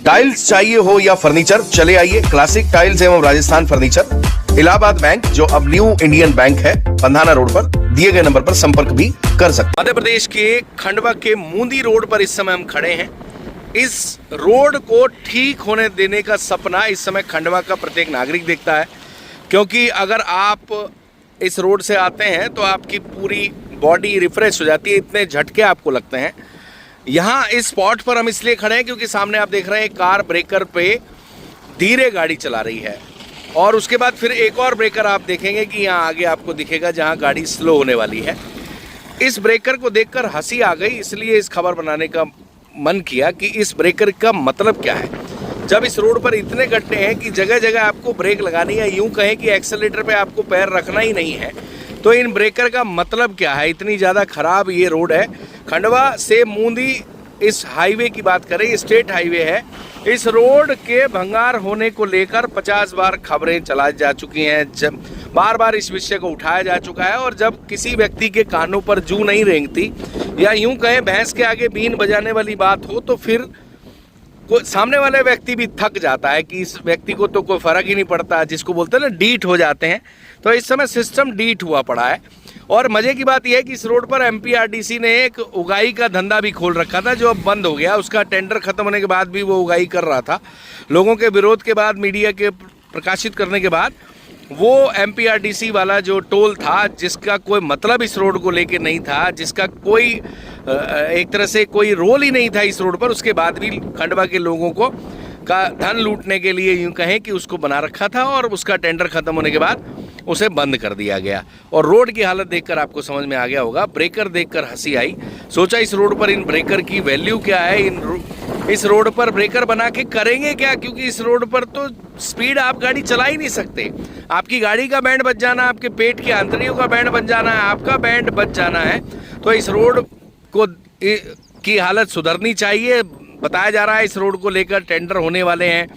Tiles चाहिए हो या फर्नीचर, चले आइए क्लासिक टाइल्स एवं राजस्थान फर्नीचर, इलाहाबाद बैंक जो अब न्यू इंडियन बैंक है, पंधाना रोड पर दिए गए नंबर पर संपर्क भी कर सकते। मध्य प्रदेश के खंडवा के मूंदी रोड पर इस समय हम खड़े हैं। इस रोड को ठीक होने देने का सपना इस समय खंडवा का प्रत्येक नागरिक देखता है, क्योंकि अगर आप इस रोड से आते हैं तो आपकी पूरी बॉडी रिफ्रेश हो जाती है, इतने झटके आपको लगते हैं। यहाँ इस स्पॉट पर हम इसलिए खड़े हैं क्योंकि सामने आप देख रहे हैं कार ब्रेकर पे धीरे गाड़ी चला रही है, और उसके बाद फिर एक और ब्रेकर आप देखेंगे कि यहाँ आगे आपको दिखेगा जहाँ गाड़ी स्लो होने वाली है। इस ब्रेकर को देखकर हंसी आ गई, इसलिए इस खबर बनाने का मन किया कि इस ब्रेकर का मतलब क्या है। जब इस रोड पर इतने गड्ढे हैं कि जगह जगह आपको ब्रेक लगानी है, यूं कहें कि एक्सेलेरेटर पे आपको पैर रखना ही नहीं है, तो इन ब्रेकर का मतलब क्या है। इतनी ज़्यादा खराब ये रोड है। खंडवा से मूंदी इस हाईवे की बात करें, स्टेट हाईवे है। इस रोड के भंगार होने को लेकर 50 बार खबरें चलाई जा चुकी हैं, जब बार बार इस विषय को उठाया जा चुका है, और जब किसी व्यक्ति के कानों पर जू नहीं रेंगती या यूं कहें भैंस के आगे बीन बजाने वाली बात हो, तो फिर सामने वाले व्यक्ति भी थक जाता है कि इस व्यक्ति को तो कोई फर्क ही नहीं पड़ता, जिसको बोलते हैं ना डीठ हो जाते हैं। तो इस समय सिस्टम डीठ हुआ पड़ा है। और मजे की बात यह है कि इस रोड पर एमपीआरडीसी ने एक उगाई का धंधा भी खोल रखा था, जो अब बंद हो गया। उसका टेंडर खत्म होने के बाद भी वो उगाई कर रहा था। लोगों के विरोध के बाद, मीडिया के प्रकाशित करने के बाद, वो एमपीआरडीसी वाला जो टोल था, जिसका कोई मतलब इस रोड को लेके नहीं था, जिसका कोई एक तरह से कोई रोल ही नहीं था इस रोड पर, उसके बाद भी खंडवा के लोगों को का धन लूटने के लिए यूं कहें कि उसको बना रखा था, और उसका टेंडर खत्म होने के बाद उसे बंद कर दिया गया। और रोड की हालत देखकर आपको समझ में आ गया होगा। ब्रेकर देखकर हंसी आई। सोचा इस रोड पर इन ब्रेकर की वैल्यू क्या है, इस रोड पर ब्रेकर बना के करेंगे क्या, क्योंकि इस रोड पर तो स्पीड आप गाड़ी चला ही नहीं सकते। आपकी गाड़ी का बैंड बज जाना, आपके पेट की आंतड़ियों का बैंड बज जाना है, आपका बैंड बज जाना है। तो इस रोड को की हालत सुधरनी चाहिए। बताया जा रहा है इस रोड को लेकर टेंडर होने वाले हैं,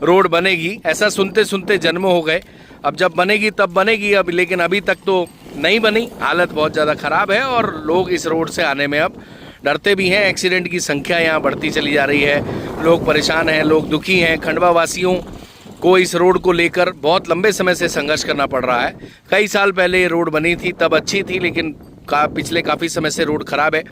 रोड बनेगी, ऐसा सुनते सुनते जन्म हो गए। अब जब बनेगी तब बनेगी, अब लेकिन अभी तक तो नहीं बनी। हालत बहुत ज़्यादा ख़राब है और लोग इस रोड से आने में अब डरते भी हैं। एक्सीडेंट की संख्या यहाँ बढ़ती चली जा रही है। लोग परेशान हैं, लोग दुखी हैं। खंडवा वासियों को इस रोड को लेकर बहुत लंबे समय से संघर्ष करना पड़ रहा है। कई साल पहले ये रोड बनी थी, तब अच्छी थी, लेकिन पिछले काफ़ी समय से रोड ख़राब है।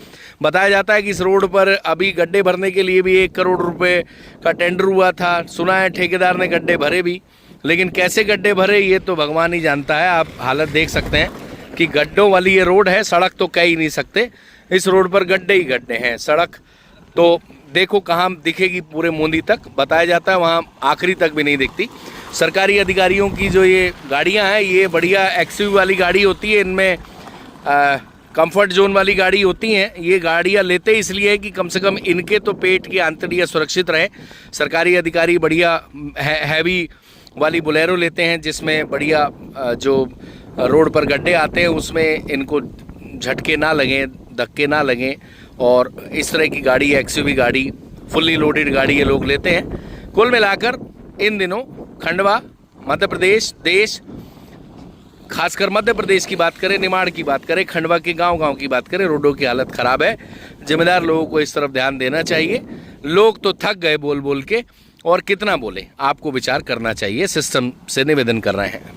बताया जाता है कि इस रोड पर अभी गड्ढे भरने के लिए भी 1 करोड़ रुपए का टेंडर हुआ था। सुना है ठेकेदार ने गड्ढे भरे भी, लेकिन कैसे गड्ढे भरे ये तो भगवान ही जानता है। आप हालत देख सकते हैं कि गड्ढों वाली ये रोड है, सड़क तो कह ही नहीं सकते। इस रोड पर गड्ढे ही गड्ढे हैं। सड़क तो देखो कहाँ दिखेगी, पूरे मूंदी तक। बताया जाता है वहाँ आखिरी तक भी नहीं दिखती। सरकारी अधिकारियों की जो ये गाड़ियाँ हैं, ये बढ़िया एक्सयूवी वाली गाड़ी होती है, इनमें कंफर्ट जोन वाली गाड़ी होती हैं। ये गाड़ियाँ लेते इसलिए है कि कम से कम इनके तो पेट की आंतड़ियाँ सुरक्षित रहे। सरकारी अधिकारी बढ़िया हैवी वाली बोलेरो लेते हैं, जिसमें बढ़िया जो रोड पर गड्ढे आते हैं उसमें इनको झटके ना लगें, धक्के ना लगें, और इस तरह की गाड़ी, एक्सयूवी गाड़ी, फुल्ली लोडेड गाड़ी ये लोग लेते हैं। कुल मिलाकर इन दिनों खंडवा, मध्य प्रदेश, देश, खासकर मध्य प्रदेश की बात करें, निमाड़ की बात करें, खंडवा के गांव-गांव की बात करें, रोडों की हालत ख़राब है। जिम्मेदार लोगों को इस तरफ ध्यान देना चाहिए। लोग तो थक गए बोल बोल के, और कितना बोले, आपको विचार करना चाहिए। सिस्टम से निवेदन कर रहे हैं।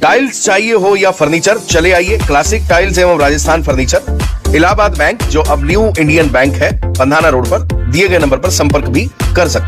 टाइल्स चाहिए हो या फर्नीचर, चले आइए क्लासिक टाइल्स एवं राजस्थान फर्नीचर, इलाहाबाद बैंक जो अब न्यू इंडियन बैंक है, पंधाना रोड पर दिए गए नंबर पर संपर्क भी कर सकते।